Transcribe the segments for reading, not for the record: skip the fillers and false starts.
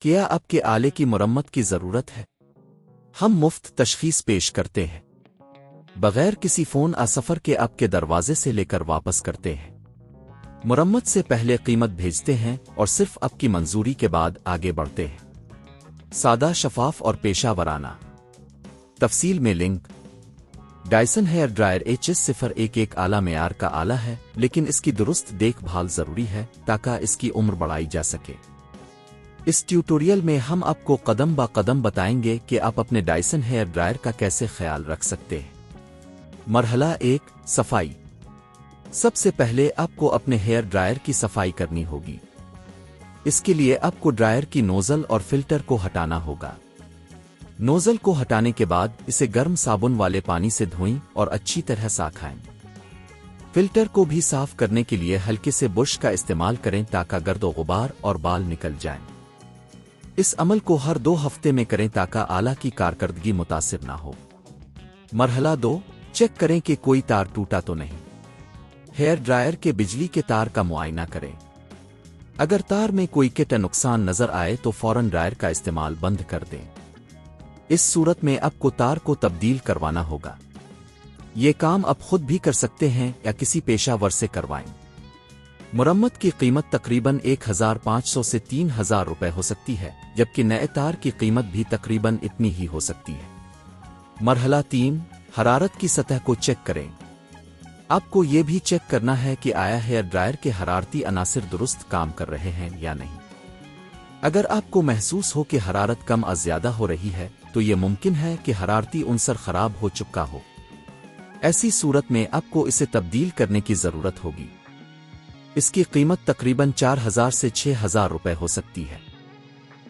کیا آپ کے آلے کی مرمت کی ضرورت ہے؟ ہم مفت تشخیص پیش کرتے ہیں، بغیر کسی فون سفر کے آپ کے دروازے سے لے کر واپس کرتے ہیں، مرمت سے پہلے قیمت بھیجتے ہیں اور صرف آپ کی منظوری کے بعد آگے بڑھتے ہیں۔ سادہ، شفاف اور پیشہ ورانہ۔ تفصیل میں لنک۔ ڈائیسن ہیئر ڈرائر Hs01 ایک اعلیٰ معیار کا آلہ ہے، لیکن اس کی درست دیکھ بھال ضروری ہے تاکہ اس کی عمر بڑھائی جا سکے۔ اس ٹیوٹوریل میں ہم آپ کو قدم با قدم بتائیں گے کہ آپ اپنے ڈائیسن ہیئر ڈرائر کا کیسے خیال رکھ سکتے ہیں۔ مرحلہ 1، صفائی۔ سب سے پہلے آپ کو اپنے ہیئر ڈرائر کی صفائی کرنی ہوگی۔ اس کے لیے آپ کو ڈرائر کی نوزل اور فلٹر کو ہٹانا ہوگا۔ نوزل کو ہٹانے کے بعد اسے گرم صابن والے پانی سے دھوئیں اور اچھی طرح سکھائیں۔ فلٹر کو بھی صاف کرنے کے لیے ہلکے سے برش کا استعمال کریں تاکہ گرد و غبار اور بال نکل جائیں۔ اس عمل کو ہر 2 ہفتے میں کریں تاکہ آلہ کی کارکردگی متاثر نہ ہو۔ مرحلہ 2، چیک کریں کہ کوئی تار ٹوٹا تو نہیں۔ ہیئر ڈرائر کے بجلی کے تار کا معائنہ کریں۔ اگر تار میں کوئی کٹ نقصان نظر آئے تو فوراً ڈرائر کا استعمال بند کر دیں۔ اس صورت میں آپ کو تار کو تبدیل کروانا ہوگا۔ یہ کام آپ خود بھی کر سکتے ہیں یا کسی پیشہ ور سے کروائیں۔ مرمت کی قیمت تقریباً 1500 سے 3000 روپے ہو سکتی ہے، جبکہ نئے تار کی قیمت بھی تقریباً اتنی ہی ہو سکتی ہے۔ مرحلہ 3، حرارت کی سطح کو چیک کریں۔ آپ کو یہ بھی چیک کرنا ہے کہ آیا ہیئر ڈرائر کے حرارتی عناصر درست کام کر رہے ہیں یا نہیں۔ اگر آپ کو محسوس ہو کہ حرارت کم از زیادہ ہو رہی ہے تو یہ ممکن ہے کہ حرارتی عنصر خراب ہو چکا ہو۔ ایسی صورت میں آپ کو اسے تبدیل کرنے کی ضرورت ہوگی۔ اس کی قیمت تقریباً 4000 سے 6000 روپے ہو سکتی ہے۔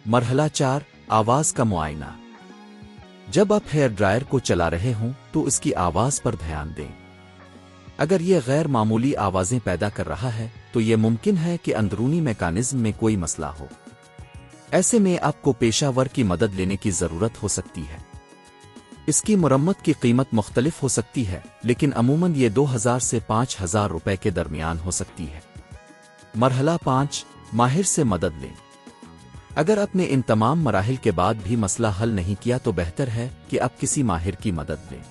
مرحلہ 4، آواز کا معائنہ۔ جب آپ ہیئر ڈرائر کو چلا رہے ہوں تو اس کی آواز پر دھیان دیں۔ اگر یہ غیر معمولی آوازیں پیدا کر رہا ہے تو یہ ممکن ہے کہ اندرونی میکانزم میں کوئی مسئلہ ہو۔ ایسے میں آپ کو پیشہ ور کی مدد لینے کی ضرورت ہو سکتی ہے۔ اس کی مرمت کی قیمت مختلف ہو سکتی ہے، لیکن عموماً یہ 2000 سے 5000 روپے کے درمیان ہو سکتی ہے۔ مرحلہ 5، ماہر سے مدد لیں۔ اگر آپ نے ان تمام مراحل کے بعد بھی مسئلہ حل نہیں کیا تو بہتر ہے کہ آپ کسی ماہر کی مدد لیں۔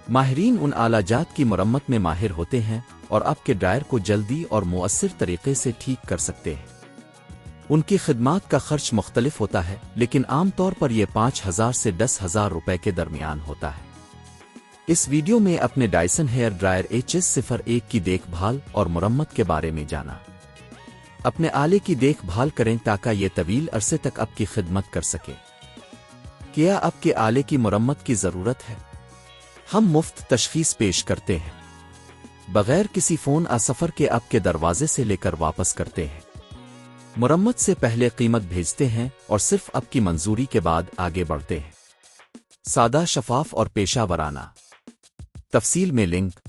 ماہرین ان آلہ جات کی مرمت میں ماہر ہوتے ہیں اور آپ کے ڈرائر کو جلدی اور مؤثر طریقے سے ٹھیک کر سکتے ہیں۔ ان کی خدمات کا خرچ مختلف ہوتا ہے، لیکن عام طور پر یہ 5000 سے 10000 روپے کے درمیان ہوتا ہے۔ اس ویڈیو میں اپنے ڈائیسن ہیئر ڈرائر Hs01 کی دیکھ بھال اور مرمت کے بارے میں جانا۔ اپنے آلے کی دیکھ بھال کریں تاکہ یہ طویل عرصے تک آپ کی خدمت کر سکے۔ کیا آپ کے آلے کی مرمت کی ضرورت ہے؟ ہم مفت تشخیص پیش کرتے ہیں، بغیر کسی فون سفر کے آپ کے دروازے سے لے کر واپس کرتے ہیں، مرمت سے پہلے قیمت بھیجتے ہیں اور صرف آپ کی منظوری کے بعد آگے بڑھتے ہیں۔ سادہ، شفاف اور پیشہ ورانہ۔ تفصیل میں لنک۔